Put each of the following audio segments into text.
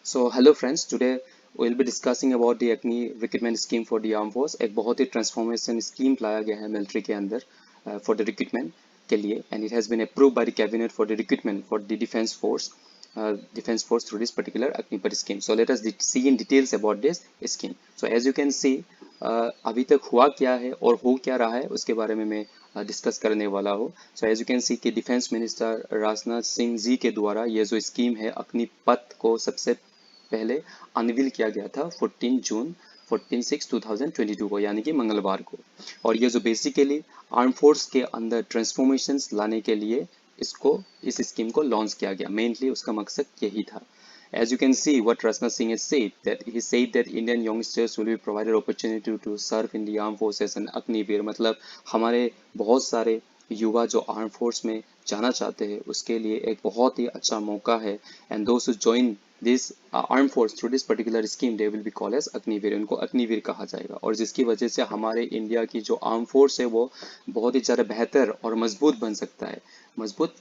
So hello friends, today we'll be discussing about the Agni recruitment scheme for the armed force. एक बहुत ही transformation scheme लाया गया है military के अंदर for the recruitment के लिए, and it has been approved by the cabinet for the recruitment for the defense force through this particular Agnipath scheme. So let us see in details about this scheme. So as you can see, अभी तक हुआ क्या है और हो क्या रहा है उसके बारे में मैं डिस्कस करने वाला हूँ. So as you can see कि डिफेंस मिनिस्टर राजनाथ सिंह जी के द्वारा ये जो स्कीम है अग्निपथ को सबसे पहले अनवील किया गया था 14/6/2022 को, यानी कि मंगलवार को. और ये जो बेसिकली आर्म फोर्स के अंदर ट्रांसफॉर्मेशंस लाने के लिए इस स्कीम को लॉन्च किया गया. मेनली उसका मकसद यही था. As you can see, what Rajnath Singh has said, that he said that Indian youngsters will be provided opportunity to serve in the armed forces and Agniveer, मतलब हमारे बहुत सारे युवा जो आर्म फोर्स में जाना चाहते हैं उसके लिए एक बहुत ही अच्छा मौका है. एंड दोस्त who join this arm force through this particular scheme they will be called as Agniveer. उनको अग्निवीर कहा जाएगा और जिसकी वजह से हमारे इंडिया की जो आर्म फोर्स है वो बहुत ही ज़्यादा बेहतर और मजबूत बन सकता है, मजबूत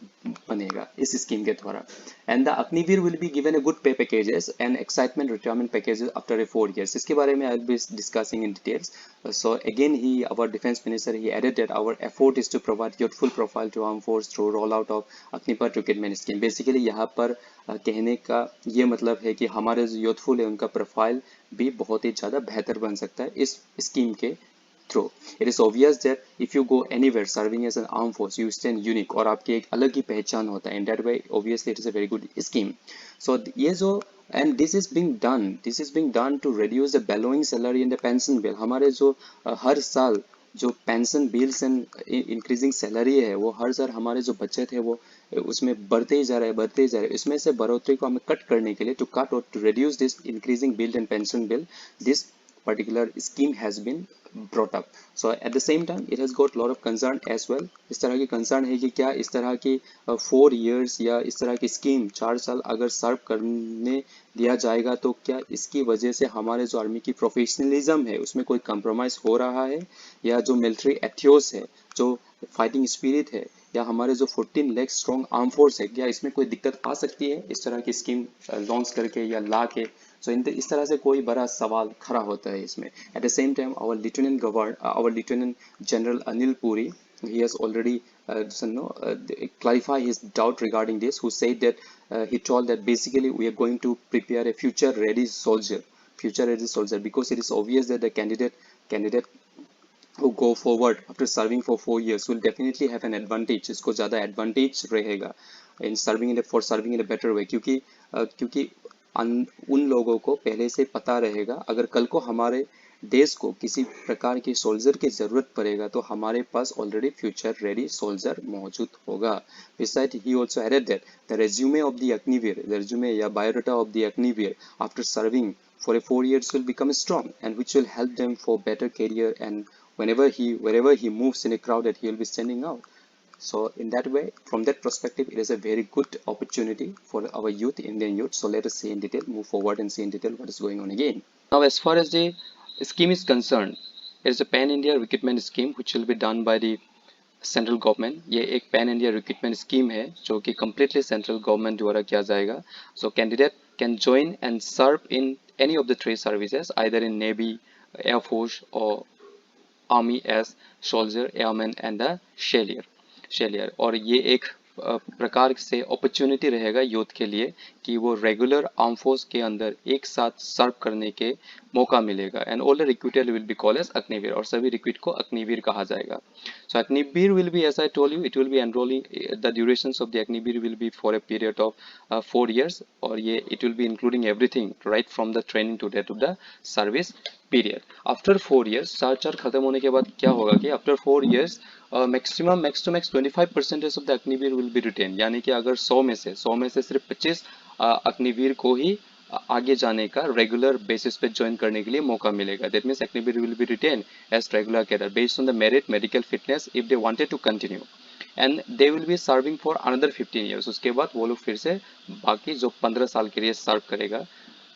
बनेगा इस स्कीम के द्वारा. And the Agniveer will be given a good pay packages and excitement retirement packages after a 4 years. इसके बारे में I will be discussing in details. So again, our defense minister, he added that our effort is to provide youthful profile to armed force through rollout of Agnipath recruitment scheme. Basically यहाँ पर कहने का ये मतलब है कि हमारे जो youthful है उनका प्रोफाइल भी बहुत ही ज़्यादा बेहतर बन सकता है इस स्कीम के through. It is obvious that if you go anywhere serving as an arm force you stand unique और आपकी एक अलग ही पहचान होता है. In that way obviously it is a very good scheme. So ये जो and this is being done to reduce the billowing salary in the pension bill. हमारे जो हर साल जो pension bills and increasing salary है वो हर साल हमारे जो बचत है वो उसमें बढ़ते ही जा रहा है, बढ़ते ही जा रहा है. इसमें से बढ़ोतरी को हमें कट करने के लिए टू कट और to reduce this increasing bill and pension bill, this particular scheme has been brought up. So at the same time it has got lot of concern as well. इस तरह की concern है कि क्या इस तरह की 4 years या इस तरह की स्कीम 4 साल अगर सर्व करने दिया जाएगा तो क्या इसकी वजह से हमारे जो आर्मी की प्रोफेशनलिज्म है उसमें कोई कंप्रोमाइज हो रहा है, या जो मिलिट्री एथियोस है, जो फाइटिंग स्पिरिट है, या हमारे जो 14 लाख स्ट्रॉन्ग आर्म फोर्स है, क्या इसमें कोई दिक्कत आ सकती है इस तरह की स्कीम लॉन्च करके या ला के. सो इस तरह से कोई बड़ा सवाल खड़ा होता है इसमें. At the same time our lieutenant general Anil Puri, he has already clarify his doubt regarding this, who said that he told that basically we are going to prepare a future ready soldier, because it is obvious that the candidate who go forward after serving for 4 years will definitely have an advantage. इसको ज़्यादा advantage रहेगा in serving in a better way, क्योंकि उन लोगों को पहले से पता रहेगा अगर कल को हमारे देश को किसी प्रकार के सोल्जर की जरूरत पड़ेगा तो हमारे पास ऑलरेडी फ्यूचर रेडी सोल्जर मौजूद होगा. Besides, he also added that the resume of the Agniveer, the resume या biodata of the Agniveer after serving for a 4 years will become strong, and which will help them for better career, and wherever he moves in a crowd that he will be standing out. So in that way, from that perspective, it is a very good opportunity for our youth, Indian youth. So let us see in detail, move forward and see in detail what is going on again. Now, as far as the scheme is concerned, it is a pan-India recruitment scheme which will be done by the central government. ये एक pan India recruitment scheme है जो कि completely central government द्वारा किया जाएगा. So candidate can join and serve in any of the three services, either in navy, air force और army as soldier, airman and the sailor. और ये एक प्रकार से अपॉर्चुनिटी रहेगा यूथ के लिए कि वो रेगुलर आर्म फोर्स के अंदर एक साथ सर्व करने के मौका मिलेगा. And all the recruiter will be called as Agniveer, और सभी रिक्रूट को अग्निवीर कहा जाएगा. So Agniveer will be, as I told you, it will be enrolling, the durations of the Agniveer will be for a period of 4 years, और ये it will be including everything right from the training to date of the service period. After 4 years, 4 खत्म होने के बाद क्या होगा कि after 4 years maximum max to max 25% of the Agniveer will be retain. यानी कि अगर 100 में से सिर्फ 25 अग्निवीर को ही आगे जाने का रेगुलर बेसिस पे ज्वाइन करने के लिए मौका मिलेगा. That means Agniveer will be retain as regular cadre based on the merit, medical fitness, if they wanted to continue, and they will be serving for another 15 years. उसके बाद वो लोग फिर से बाकी जो 15 साल के लिए सर्व करेगा,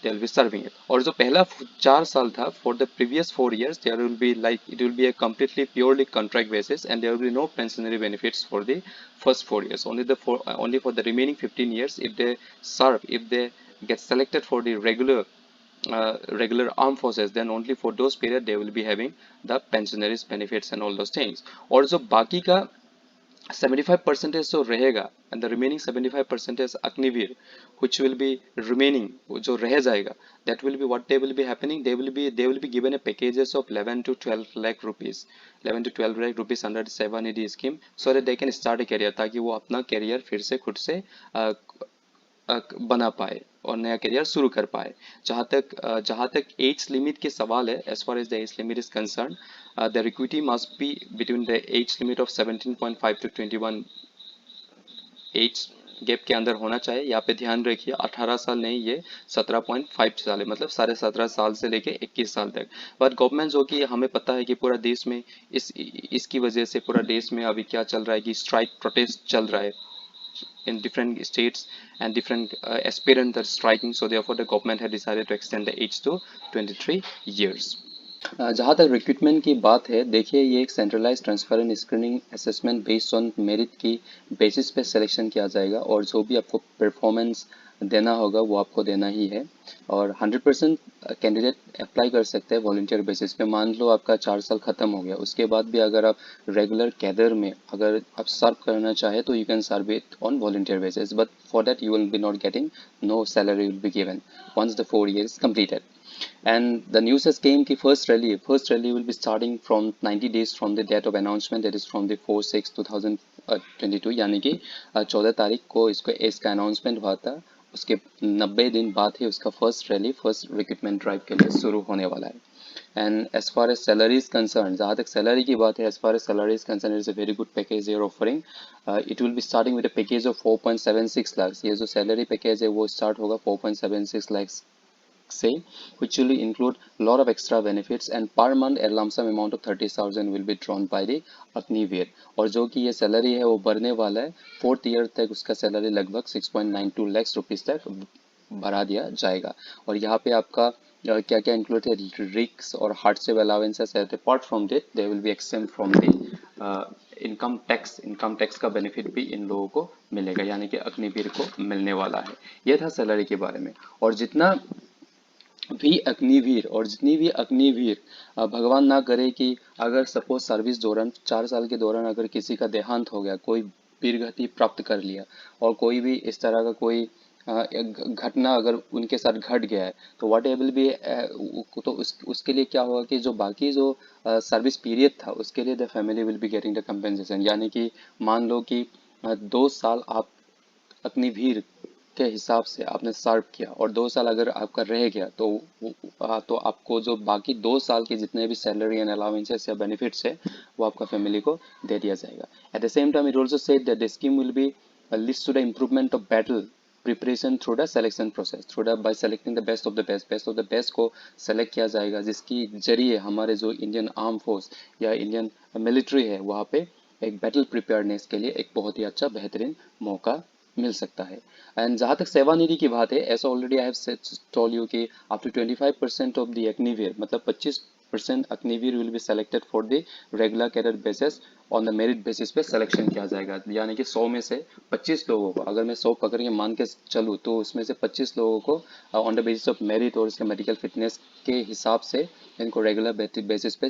they will be serving it. और जो पहला 4 साल था, for the previous 4 years there will be it will be a completely purely contract basis, and there will be no pensionary benefits for the first 4 years. Only for the remaining 15 years, if they get selected for the regular armed forces, then only for those period they will be having the pensionaries benefits and all those things. और जो बाकी का 75% जो रहेगा and the remaining 75% Agniveer which will be remaining, जो रह जाएगा, that will be what they will be happening, they will be given a packages of 11 to 12 lakh rupees, 11 to 12 lakh rupees under the 7ED scheme, so that they can start a career, ताकि वो अपना career फिर से खुद से बना पाए और नया करियर शुरू कर पाए। जहाँ तक एज लिमिट के सवाल है, as far as the age limit is concern, the recruitee must be between the age limit of 17.5 to 21 age gap के अंदर होना चाहिए। यहाँ पे ध्यान रखिए 18 साल नहीं, ये 17.5 साल है, मतलब 17.5 साल से लेके 21 साल तक। बट गवर्नमेंट जो कि हमें पता है कि पूरा देश में इसकी वजह से पूरा देश में अभी क्या चल रहा है कि स्ट्राइक प्रोटेस्ट चल रहा है in different states and different aspirants are striking, so therefore the government had decided to extend the age to 23 years. जहाँ तक रिक्रूटमेंट की बात है, देखिए ये एक centralise transparent screening assessment based on merit की बेसिस पे सिलेक्शन किया जाएगा और जो भी आपको परफॉर्मेंस देना होगा वो आपको देना ही है। और 100% कैंडिडेट अप्लाई कर सकते हैं वॉलंटियर बेसिस पे। मान लो आपका 4 साल ख़त्म हो गया, उसके बाद भी अगर आप रेगुलर कैडर में अगर आप सर्व करना चाहे तो you can serve it on volunteer basis, but for that you will be not getting, no salary will be given once the 4 years completed. And the news has came कि first rally will be starting from 90 days from the date of announcement, that is from the 4/6/2022, यानी कि 14 तारीख को इसका announcement हुआ था। उसके 90 दिन बाद ही उसका फर्स्ट रिक्रूटमेंट ड्राइव के लिए शुरू होने वाला है। And as far as salary is concern, जहाँ तक सैलरी की बात है, as far as salary is concern, is a very good package they are offering. It will be starting with a package of 4.76 lakh. ये जो सैलरी पैकेज है वो start होगा 4.76 लाख से, which will include a lot of extra benefits, and per month a lump sum amount of 30,000 will be drawn by the Agniveer. और जो कि ये सैलरी है वो बढ़ने वाला है, 4th ईयर तक उसका सैलरी लगभग 6.92 लाख रुपीस तक बढ़ा दिया जाएगा। और यहाँ पे आपका क्या क्या इंक्लूड है, रिक्स और हार्डशिप अलाउंसेस है। Apart from that they will be exempt from the income tax का बेनिफिट भी इन लोगों को मिलेगा, यानी कि अग्निवीर को मिलने वाला है। यह था सैलरी के बारे में। और जितनी भी अग्निवीर भगवान ना करे कि अगर सपोज सर्विस दौरान 4 साल के दौरान अगर किसी का देहांत हो गया, कोई वीरगति प्राप्त कर लिया और कोई भी इस तरह का कोई घटना अगर उनके साथ घट गया है, तो व्हाट एबल भी तो उसके लिए क्या होगा कि जो बाकी जो सर्विस पीरियड था उसके लिए the family will be getting the compensation. यानी कि मान लो कि 2 साल आप अग्निवीर के हिसाब से आपने सर्व किया और 2 साल अगर आपका रह गया तो आपको जो बाकी 2 साल के जितने भी सैलरी एंड अलाउंसेस या बेनिफिट्स है वो आपका फैमिली को दे दिया जाएगा। At the same time it also said that the scheme will be leads to the improvement of battle preparation through the selection process, through the by selecting the best of the best को select किया जाएगा, जिसकी जरिए हमारे जो Indian arm force या Indian military है वहाँ पे एक बैटल प्रिपेयरनेस के लिए एक बहुत ही अच्छा बेहतरीन मौका मिल सकता है। एंड जहाँ तक सेवानिधि की बात है, ऐसा already I have told you कि up to 25% of the Agniveer, मतलब 25% Agniveer will be selected for the regular cadre basis, on the merit basis पे सिलेक्शन किया जाएगा। यानी कि 100 में से 25 लोगों को, अगर मैं 100 पकड़ के मान के चलूँ तो उसमें से 25 लोगों को on the basis of merit और इसके मेडिकल फिटनेस के हिसाब से इनको रेगुलर बेसिस पे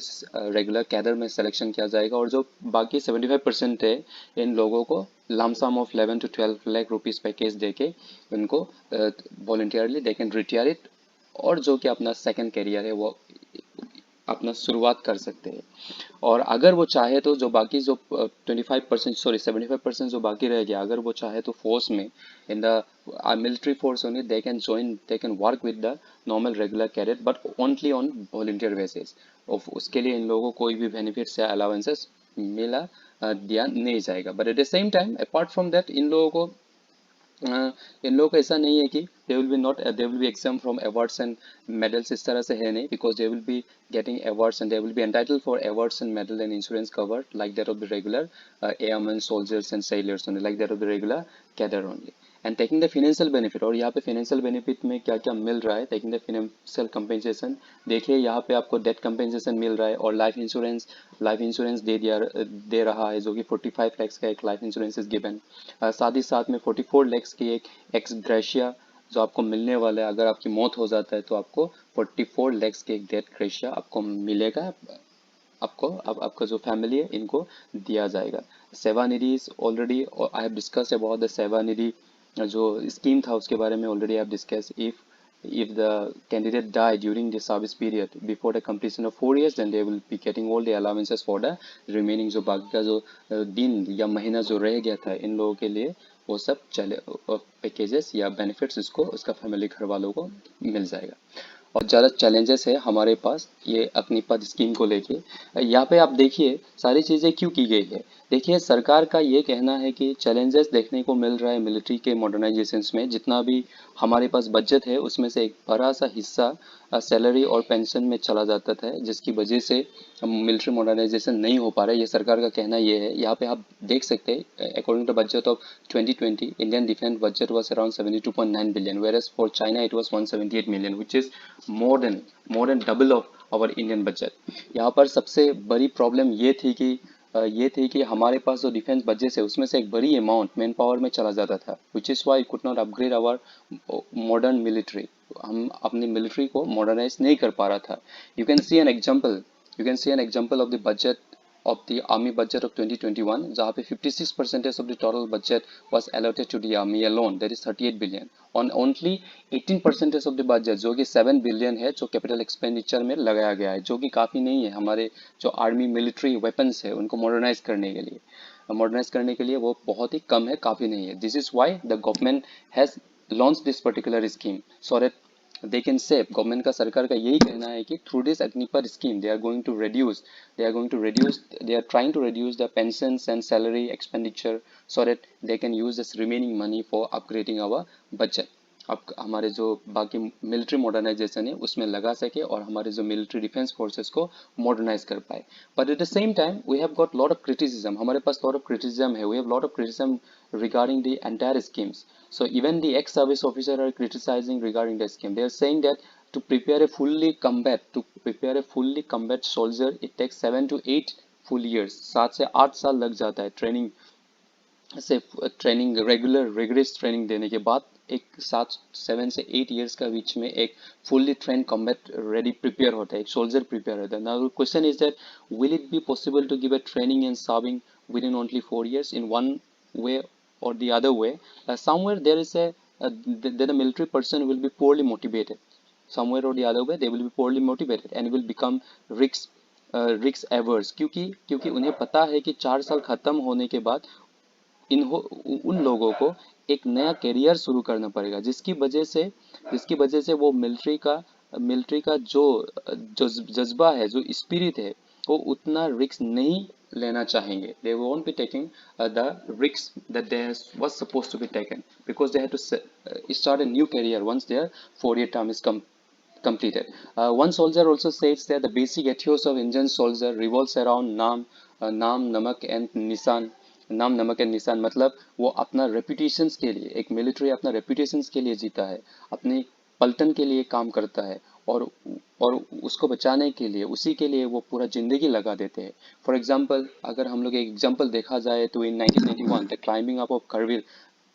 रेगुलर कैडर में सिलेक्शन किया जाएगा। और जो बाकी 75% है इन लोगों को lump sum of 11 to 12 lakh rupees package देके इनको voluntarily they can retire it, और जो कि अपना सेकंड करियर है वो अपना शुरुआत कर सकते हैं। और अगर वो चाहे तो जो बाकी जो 75% जो बाकी रह गया, अगर वो चाहे तो फोर्स में in the military force only they can work with the normal regular cadet but only on volunteer basis. उसके लिए इन लोगों को कोई भी बेनिफिट्स या अलाउंसेस दिया नहीं जाएगा। But at the same time apart from that in लोगों को ऐसा नहीं है कि दे will B exam from awards and medals, इस तरह से है नहीं, because they will B getting awards and they will be entitled for awards and medal and insurance cover like that of the regular airmen, soldiers and sailors only, like that of the regular cadre only, and taking the financial benefit। और यहाँ पे financial benefit में क्या क्या मिल रहा है, taking the financial compensation, देखिए यहाँ पे आपको डेथ compensation मिल रहा है और लाइफ इंश्योरेंस दे रहा है, जो कि 45 lakhs का एक लाइफ इंश्योरेंस इज गिवन। साथ ही साथ में 44 lakhs की एक एक्स ग्रेशिया जो आपको मिलने वाला है, अगर आपकी मौत हो जाता है तो आपको 44 lakhs के एक डेथ क्रेशिया आपको मिलेगा, आपको आपका जो फैमिली है इनको दिया जाएगा। Seva Nidhi is already, I have discuss about the Seva Nidhi जो स्कीम था उसके बारे में already I have discuss. if the candidate die during the service period before the completion of 4 years, then they will be getting all the allowances for the remaining, जो बाकी का जो दिन या महीना जो रह गया था इन लोगों के लिए, वो सब चले पैकेजेस या बेनिफिट्स उसको उसका फैमिली घर वालों को मिल जाएगा। और ज़्यादा चैलेंजेस है हमारे पास ये अग्निपथ स्कीम को लेके। यहाँ पे आप देखिए सारी चीज़ें क्यों की गई है। देखिए सरकार का ये कहना है कि चैलेंजेस देखने को मिल रहा है मिलिट्री के मॉडर्नाइजेशंस में, जितना भी हमारे पास बजट है उसमें से एक बड़ा सा हिस्सा सैलरी और पेंशन में चला जाता था, जिसकी वजह से मिलिट्री मॉडर्नाइजेशन नहीं हो पा रहा है। ये सरकार का कहना ये है। यहाँ पे आप देख सकते हैं according to budget of 2020 Indian defence budget was around 72.9 billion, whereas for China it was 178 million, which is more than double of our Indian budget। यहाँ पर सबसे बड़ी प्रॉब्लम ये थी कि हमारे पास जो डिफेंस बजट है उसमें से एक बड़ी अमाउंट मैन पावर में चला जाता था, which is why could not upgrade our modern military. हम अपनी मिलिट्री को मॉडर्नाइज नहीं कर पा रहा था। You can see an example you can see an example of the budget of the army budget of 2021, जहाँ पे 56% of the total budget was allotted to the army alone, that is 38 billion। on only 18% of the budget जो कि 7 billion है जो capital expenditure में लगाया गया है, जो कि काफ़ी नहीं है हमारे जो आर्मी मिलिट्री वेपन्स है उनको मॉडर्नाइज करने के लिए वो बहुत ही कम है, काफ़ी नहीं है। This is why the government has launch this particular scheme so that they can save. Government का सरकार का यही कहना है कि through this Agnipath scheme they are trying to reduce the pensions and salary expenditure so that they can use this remaining money for upgrading our budget। अब हमारे जो बाकी मिलिट्री मॉडर्नाइजेशन है उसमें लगा सके और हमारे जो मिलिट्री डिफेंस फोर्सेस को मॉडर्नाइज कर पाए। But at the same time we have got lot of criticism, हमारे पास लॉट ऑफ क्रिटिसिज्म है, we have lot of criticism regarding the entire schemes। So even the ex-service officer are criticizing regarding the scheme। They are saying that to prepare a fully combat soldier it takes 7 to 8 full years, 7 से 8 साल लग जाता है से training, regular rigorous training देने के बाद एक 7 से 8 ईयर्स का बीच में एक fully train combat ready prepare होता है, एक सोल्जर प्रिपेयर होता है। Now question is that will it be possible to give a training and serving with in only 4 years in one way or the other way? Somewhere there is then a military person will be poorly motivated, somewhere or the other way they will be poorly motivated and will become risk averse, क्योंकि क्योंकि उन्हें पता है कि 4 साल खत्म होने के बाद उन लोगों को एक नया करियर शुरू करना पड़ेगा, जिसकी वजह से वो मिलिट्री का जो जज्बा है, जो स्पिरिट है, वो उतना रिस्क नहीं लेना चाहेंगे। They won't be taking the risk that they was supposed to be taken because they have to start a new career once their 4 year term is completed। One soldier also says that the basic ethos of Indian soldier revolves around नाम नमक and निशान। नाम नमक and निशान मतलब वो अपना रेपुटेशंस के लिए, एक मिलिट्री अपना रेपुटेशंस के लिए जीता है, अपनी पलटन के लिए काम करता है और उसको बचाने के लिए, उसी के लिए वो पूरा जिंदगी लगा देते हैं। फॉर एग्जांपल अगर हम लोग एक एग्जांपल देखा जाए तो इन 1991 the climbing up of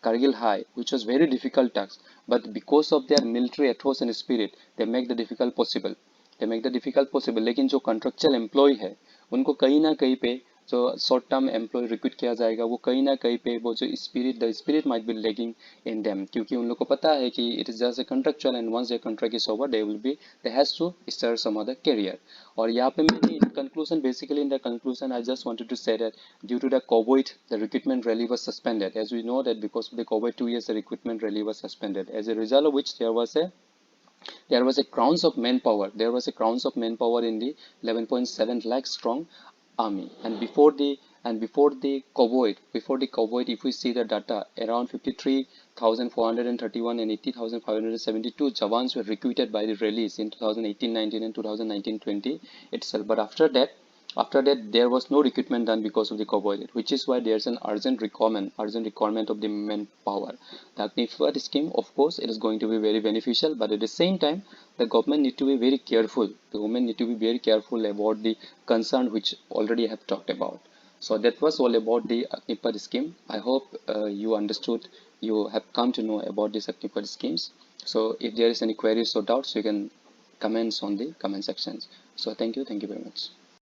Kargil high, which was very difficult task, but because of their military ethos and spirit, they make the difficult possible। लेकिन जो कॉन्ट्रेक्चुअल एम्प्लॉय है उनको कहीं ना कहीं पे जो शॉर्ट टर्म एम्प्लॉय रिक्रूट किया जाएगा वो कहीं ना कहीं पे वो जो the spirit might be lagging in them, क्योंकि उन लोग को पता है कि it is just a contractual and once the contract is over they has to start some other career. और यहाँ पे मेरी conclusion, basically in the conclusion I just wanted to say that due to the covid the recruitment rally was suspended, as we know that because of the COVID 2 years the recruitment rally was suspended, as a result of which there was a crowns of manpower. There was a crowns of manpower in the 11.7 lakh strong army. And before the COVID, if we see the data, around 53,431 and 80,572 Jawans were recruited by the rallies in 2018-19 and 2019-20 itself. But after that, there was no recruitment done because of the COVID, which is why there's an urgent requirement of the manpower. The Agnipath scheme, of course, it is going to be very beneficial, but at the same time, the government need to be very careful. The government need to be very careful about the concern which already I have talked about. So that was all about the Agnipath scheme. I hope you understood you have come to know about the Shaktipat schemes. So if there is any queries or doubts, you can comments on the comment sections. So thank you very much.